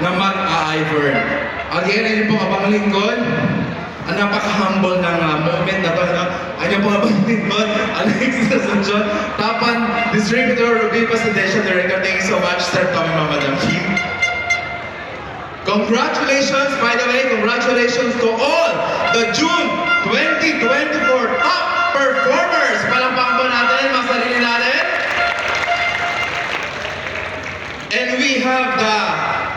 na mag-a-Ivern. Again, ayun po abang lingkod. Ang napaka-humble ng moment na to. Ayun po abang lingkod. Alexis Asuncion. Tapan, Distributor, Ruby Presidential Director. Thank you so much, Sir Tommy Madam Chief. Congratulations, by the way, congratulations to all the June 2024 top performers. Palakpakan po natin, mga sarili natin. And we have the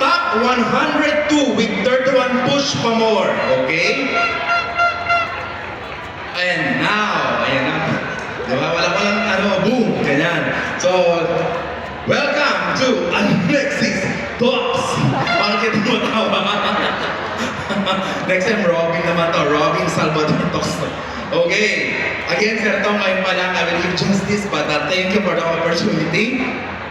top 102 with 31 push pa more. Okay? And now, ayan na. Diba? Walang boom. Ganyan. So, welcome to Alexis Talks. Bakit mo tawa? Next time, Robin naman to. Robin Salvador Talks. Okay. Again, Sir Tom, ngayon pa lang, I will give justice, but thank you for the opportunity.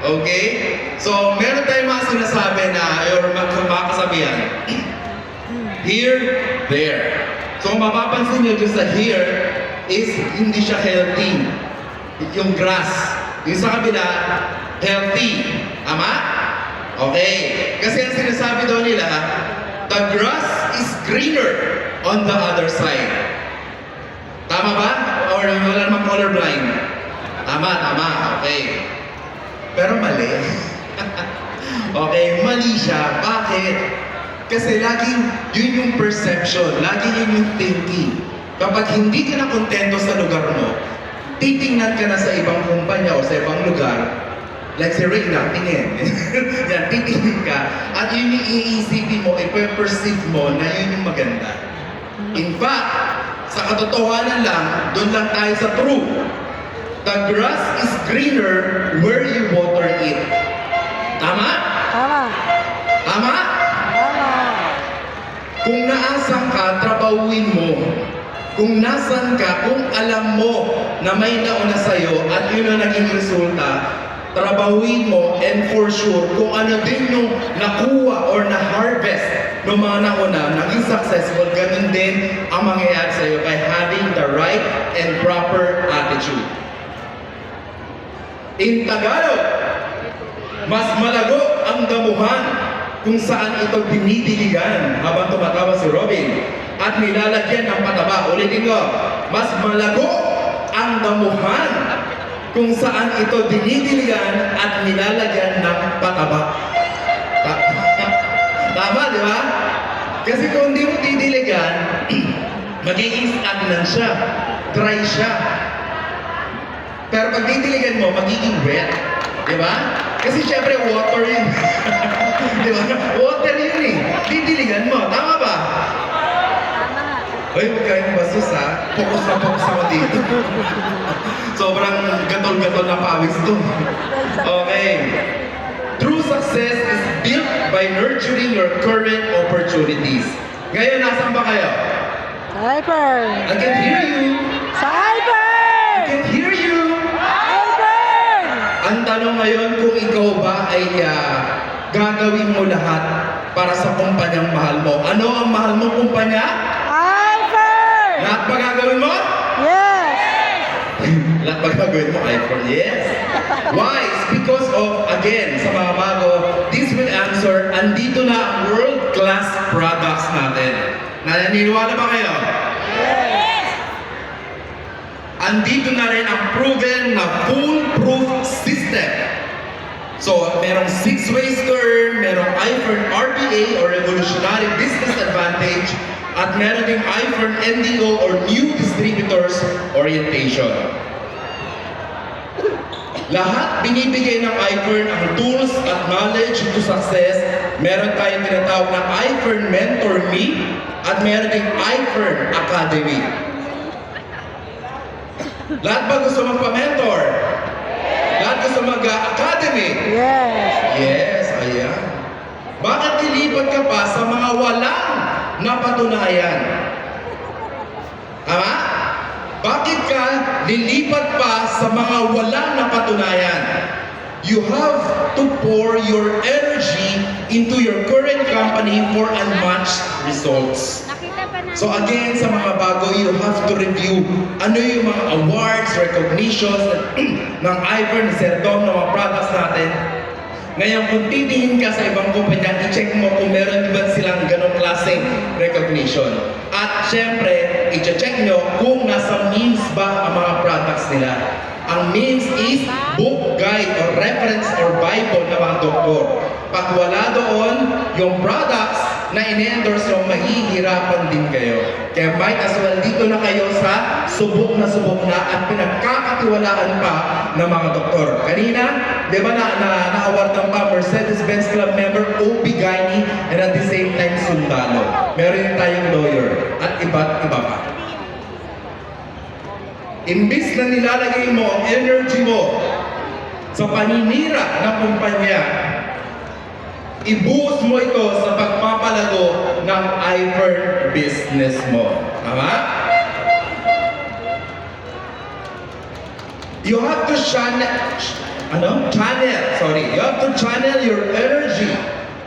Okay? So, meron tayong mga sinasabi na, or mga kasabihan. Here, there. So, kung mapapansin nyo dyan sa here, is hindi siya healthy. Yung grass. Yung sa kabila, healthy. Tama? Okay. Kasi ang sinasabi daw nila, the grass is greener on the other side. Tama ba? Or wala namang colorblind? Tama. Okay. Pero mali. Okay, mali siya. Bakit? Kasi laging yun yung perception, laging yun yung thinking. Kapag hindi ka na kontento sa lugar mo, titingnan ka na sa ibang kumpanya o sa ibang lugar, like si Reyna, tingin. Yan, titingin ka, at yun yung iisipin mo, ipe-perceive mo na yun yung maganda. In fact, sa katotohanan lang, doon lang tayo sa true. The grass is greener where you water it. Tama? Tama. Tama? Tama. Kung naasan ka, trabawin mo. Kung nasan ka, kung alam mo na may nauna sa'yo at yun ang naging resulta, trabawin mo, and for sure, kung ano din yung nakuha or na-harvest ng mga nauna, naging successful, ganun din ang mangyayari sa'yo by having the right and proper attitude. In Tagalog, mas malago ang damuhan kung saan ito dinidiligan habang tumatawa si Robin at nilalagyan ng pataba. Ulitin ko, mas malago ang damuhan kung saan ito dinidiligan at nilalagyan ng pataba. Tama, di ba? Kasi kung hindi mo didiligan, magiging stagnant siya, dry siya. Pero pag didiligan mo, magiging wet. Di ba? Kasi syempre, water yun. Di ba? Water yun eh. Didiligan mo. Tama ba? Uy, huwag kayong bastos ha. Focus ako dito. Sobrang gatol-gatol na pawis to. Okay. True success is built by nurturing your current opportunities. Ngayon, nasan ba kayo? Hyper. I can hear you. Sa Hyper. I can hear you. Hyper. Ang tanong ngayon kung ikaw ba ay gagawin mo lahat para sa kumpanyang mahal mo. Ano ang mahal mo kumpanya? Hyper. Lahat ba gagawin mo? Yes. Lahat ba gagawin mo? Yes. Why? It's because of, again, sa mga bago, this will answer, andito na ang world-class products natin. Naniniwala ba kayo? Yes. Andito na rin ang proven na foolproof system. So, merong 6 ways to earn, merong iFern RPA or Revolutionary Business Advantage, at meron ding iFern NDO or New Distributors Orientation. Lahat binibigay ng iFern ang tools at knowledge to success. Meron tayong tinatawag na iFern Mentor Me at meron ding iFern Academy. Lahat ba gusto magpa-mentor? Lahat gusto mag-academy? Yes. Yes, ayan. Bakit nilipat ka pa sa mga walang napatunayan? Tama? Bakit ka lilipat pa sa mga walang napatunayan? You have to pour your energy into your current company for unmatched results. So again, sa mga bago, you have to review ano yung mga awards, recognitions ng iFern, Sir Dom, ng mga products natin. Ngayon, kung titingin ka sa ibang kumpanya, i-check mo kung meron ba silang ganong klaseng recognition. At syempre, i-check nyo kung nasa means ba ang mga products nila. Ang means is book, guide, or reference or Bible ng mga doktor. Pag wala doon, yung products na in-endorse yung mahihirapan din kayo. Kaya might as well dito na kayo sa subok na at pinagkakatiwalaan pa ng mga doktor. Kanina, di ba na-awardan pa Mercedes-Benz Club member OB Gynae and at the same time sundalo. Meron tayong lawyer at iba't iba pa. Imbis na nilalagay mo ang energy mo sa paninira ng kumpanya, ibuhos mo ito sa pagpapalago ng iFern business mo. Tama? You have to You have to channel your energy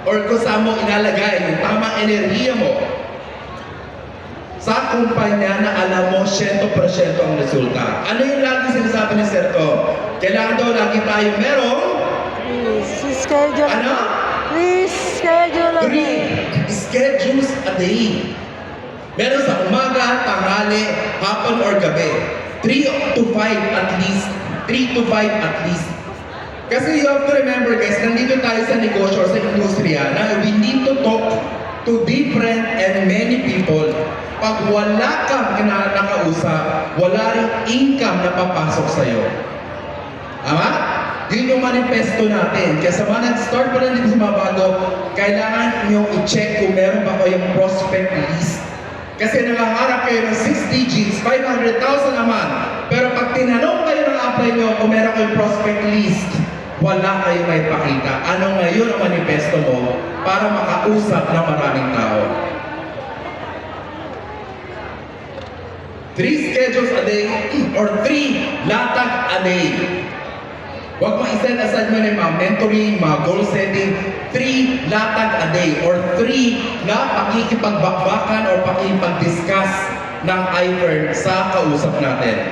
or kung saan mo inalagay yung tamang enerhiya mo sa kumpanya na alam mo 100% ang resulta. Ano yung lagi sinasabi ni Sir Tom? Kailangan daw lagi tayo merong Schedule. ano? Please schedule a 3 day. schedules a day. Meron sa umaga, tanghali, hapon, or gabi. 3 to 5 at least. 3 to 5 at least. Kasi you have to remember guys, nandito tayo sa negosyo, sa industriya, na we need to talk to different and many people. Pag wala kang nakausap, wala rin income na papasok sa'yo. Tama? Yun yung manifesto natin. Kaya sa mga nag-start pa lang dito sa mga bago, kailangan nyo i-check kung meron ba kayong prospect list. Kasi nangangarap kayo ng 6 digits, 500,000 a month. Pero pag tinanong kayo ng apply nyo kung meron kayong prospect list, wala kayong may pakita. Ano ngayon ang manifesto mo para makausap ng maraming tao? 3 schedules a day or 3 latag a day. Huwag mo i-set aside mo na yung mga mentoring, mga goal setting. 3 latag a day or 3 na pakikipagbakbakan or pakikipag-discuss ng iFern sa kausap natin.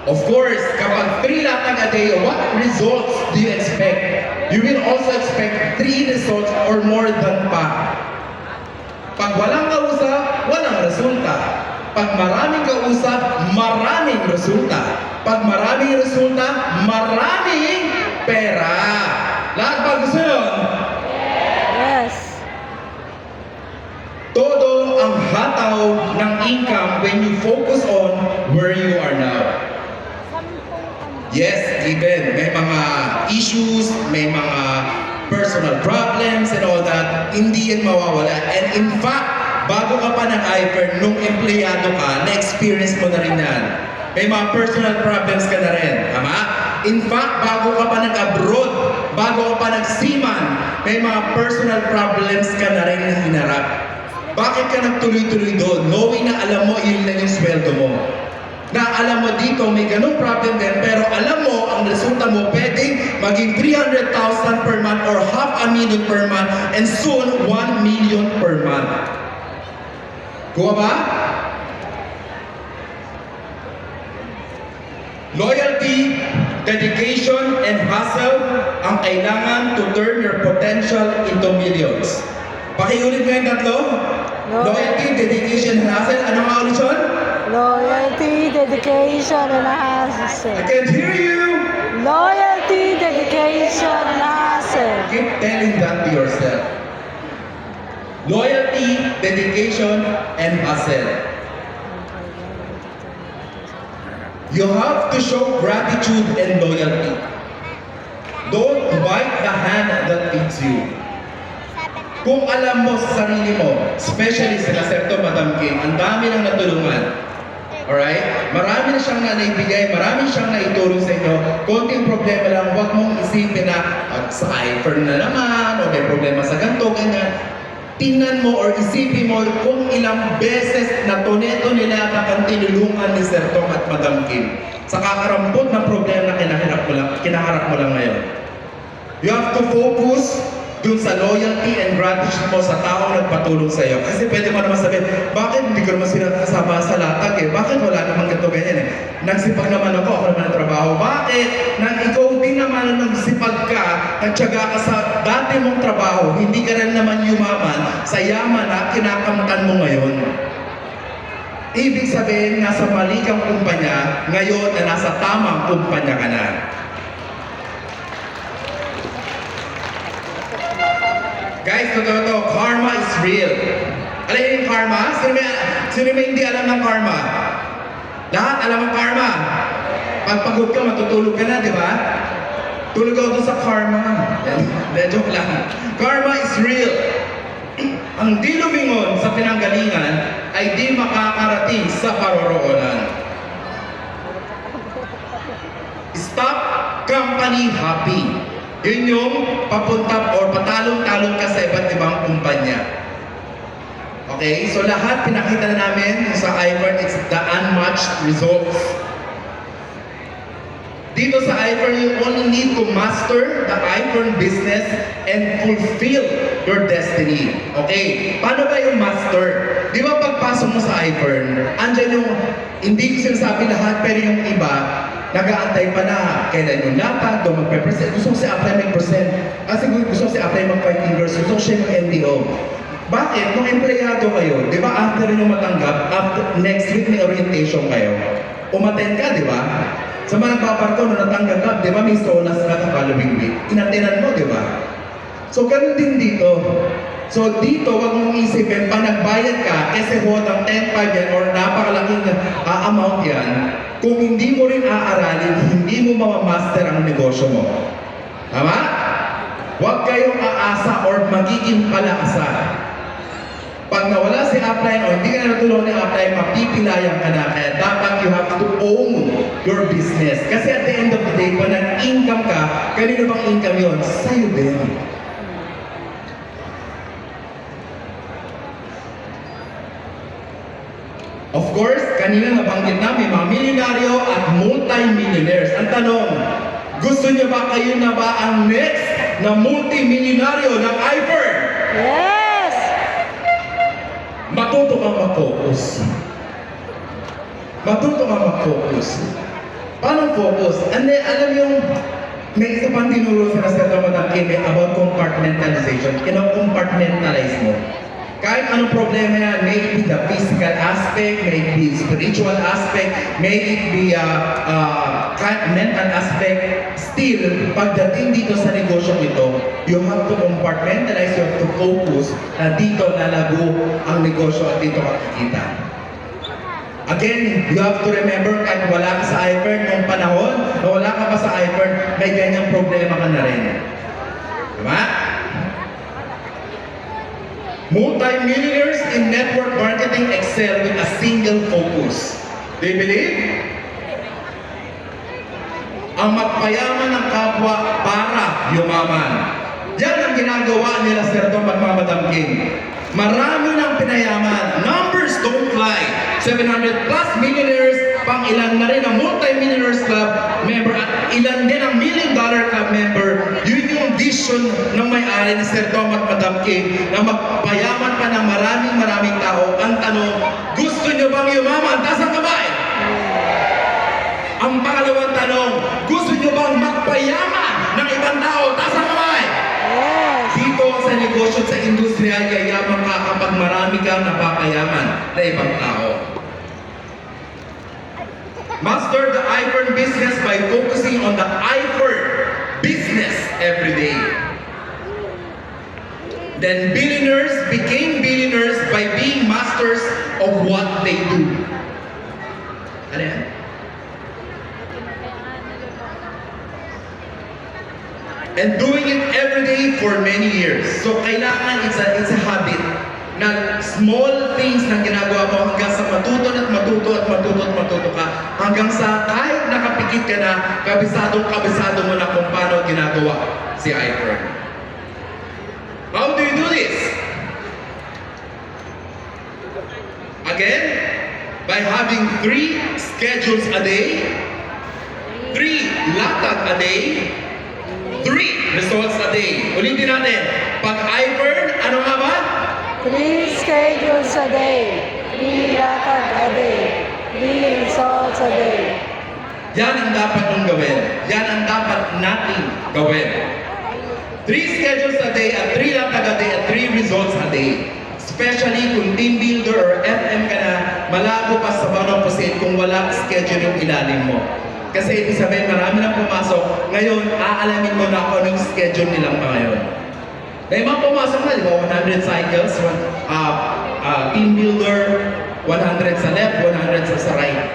Of course, kapag 3 latag a day, what results do you expect? You will also expect 3 results or more than pa. Pag walang kausap, walang resulta. Pag maraming kausap, maraming resulta. Pag maraming resulta, maraming pera. Lahat ba gusto yun? Yes. Todo ang hataw ng income when you focus on where you are now. Yes, even may mga issues, may mga personal problems and all that, hindi yan mawawala. And in fact, bago ka pa ng iFern, nung empleyado ka, na-experience mo na rin yan. May mga personal problems ka na rin. Tama? In fact, bago ka pa nag-abroad, bago ka pa nag-seaman, may mga personal problems ka na rin na hinarap. Bakit ka nagtuloy-tuloy doon? Knowing na alam mo, yun lang yung sweldo mo. Na alam mo dito, may ganung problem din, pero alam mo, ang resulta mo, pwedeng maging 300,000 per month or 500,000 per month and soon 1 million per month. Kuha ba? Loyalty, dedication, and hustle ang kailangan to turn your potential into millions. Pakiulit mo yung tatlo. Loyalty, dedication, and hustle. Ano nga ulit yun? Loyalty, dedication, and I hustle. can't hear you. Loyalty, dedication, and hustle. Keep telling that to yourself. Loyalty, dedication, and hustle. You have to show gratitude and loyalty. Don't bite the hand that feeds you. Kung alam mo sa sarili mo, especially sila Sir Tom, Madam Kim, ang dami nang natulungan. Alright? Marami na siyang naibigay, marami siyang naitulong sa inyo. Konting problema lang, huwag mong isipin na sa iFern na naman, o may problema sa ganito, ganyan. Tingnan mo or isipin mo kung ilang beses na toneto nila ang tinulungan ni Sir Tom at Madam Kim sa kakarampot ng problema na kinaharap mo lang ngayon. You have to focus, dun sa loyalty and gratitude mo sa taong nagpatulong sa iyo. Kasi pwede mo naman sabihin, bakit hindi ko naman sila kasama sa latag eh? Bakit wala naman ganito ganyan eh? Nagsipag naman ako naman ang trabaho. Bakit? Nang ikaw din naman nagsipag ka, nagtyaga ka sa dati mong trabaho, hindi ka rin naman yumaman sa yaman na kinakamtan mo ngayon. Ibig sabihin, nasa mali kang kumpanya, ngayon na nasa tamang kumpanya ka na. Guys, totoo to, karma is real. Alam niyo yung karma? Sino may hindi alam ng karma? Lahat alam ang karma. Pag pagod ka, matutulog ka na, di ba? Tulog ako sa karma. Joke lang. Karma is real. Ang di lumingon sa pinanggalingan ay di makakarating sa paroroonan. Stop company happy. Yun yung papunta or patalong-talong ka sa iba't ibang kumpanya. Okay? So lahat pinakita na namin sa iFern, it's the unmatched results. Dito sa iFern, you only need to master the iFern business and fulfill your destiny. Okay, paano ba yung master? Di ba pagpasok mo sa iFern, andyan yung, hindi ko sinasabi lahat, pero yung iba, nag-aantay pa na kailan yung latag, doon magpe-present. Gusto ko si apply mag-present. Kasi gusto ko si apply mag-5 fingers. Gusto ko siya mag-NDO. Bakit? Nung empleyado kayo, di ba after nyo matanggap, after, next week may orientation kayo. Umattend ka, di ba? Sa mga nagpaparko, nung natanggap ka, di ba may solas ka sa following week? Inatenan mo, di ba? So, ganun din dito. So, dito, wag mong isipin, pag nagbayad ka, kasi hold ang 10-5 yan, or napakalaking amount yan, kung hindi mo rin aaralin, hindi mo mamamaster ang negosyo mo. Tama? Huwag kayong aasa or magiging palaasa. Pag nawala si upline o hindi ka na natulungan ni upline, mapipilayan ka na. Kaya dapat you have to own your business. Kasi at the end of the day, pag nag-income ka, kanino bang income yun? Sa'yo din. Of course, kanina nabanggit namin, mga milyonaryo at multi-millionaires. Ang tanong, gusto niyo ba kayo na ba ang next na multi-milyonaryo ng iFern? Yes! Matuto kang mag-focus. Matuto kang mag-focus. Paano focus? Alam yung, may isa pang tinuro sa Naseta Madam Kim about compartmentalization. Kino-compartmentalize mo. Kahit anong problema yan, may it be the physical aspect, may it be spiritual aspect, may it be kahit mental aspect, still, pagdating dito sa negosyo ito, you have to compartmentalize, you have to focus na dito lalago ang negosyo at dito makikita. Again, you have to remember, kahit wala ka sa iFern noong panahon, na wala ka pa sa iFern, may ganyang problema ka na rin. Diba? Multi-millionaires in network marketing excel with a single focus. Do you believe? Ang magpayaman ng kapwa para yumaman. Yan ang ginagawa nila Sir Tom at mga Madam King. Marami ng pinayaman. Numbers don't lie. 700 plus millionaires, pang ilan na rin ang multi-millionaires club member at ilan din ang $1 million club member. Yun yung vision ng may-ari ni Sir Tom at Madam King na magpayaman pa ng maraming tao. Ang tanong, gusto nyo bang yumaman? Taas ang kamay! Ang pangalawang tanong, gusto nyo bang magpayaman ng ibang tao? Taas ang kamay! Yes! Dito sa negosyo at sa industriya, yayaman ka kapag marami kang napapayaman na ibang tao. Master the iFern business by focusing on the iFern business every day. Then billionaires became billionaires by being masters of what they do. Ano yan? And doing it every day for many years. So kailangan it's a habit na small things na ginagawa mo hanggang sa matuto ka. Hanggang sa kahit nakapikit ka na, kabisado mo na kung paano ginagawa si iFern. How do you do this? Again, by having 3 schedules a day, 3 latag a day, 3 results a day. Ulitin natin. 3 schedules a day, 3 latag a day, 3 results a day. Yan ang dapat mong gawin. Yan ang dapat natin gawin. 3 schedules a day at 3 latag a day at 3 results a day. Especially kung team builder or FM ka na, malabo pa sa bawat posit kung wala schedule yung ilalim mo. Kasi ibig sabihin, marami nang pumasok. Ngayon, aalamin mo na kung anong schedule nilang pa ngayon. May mga pumasok na, di ba? 100 cycles, team builder, 100 sa left, 100 sa right.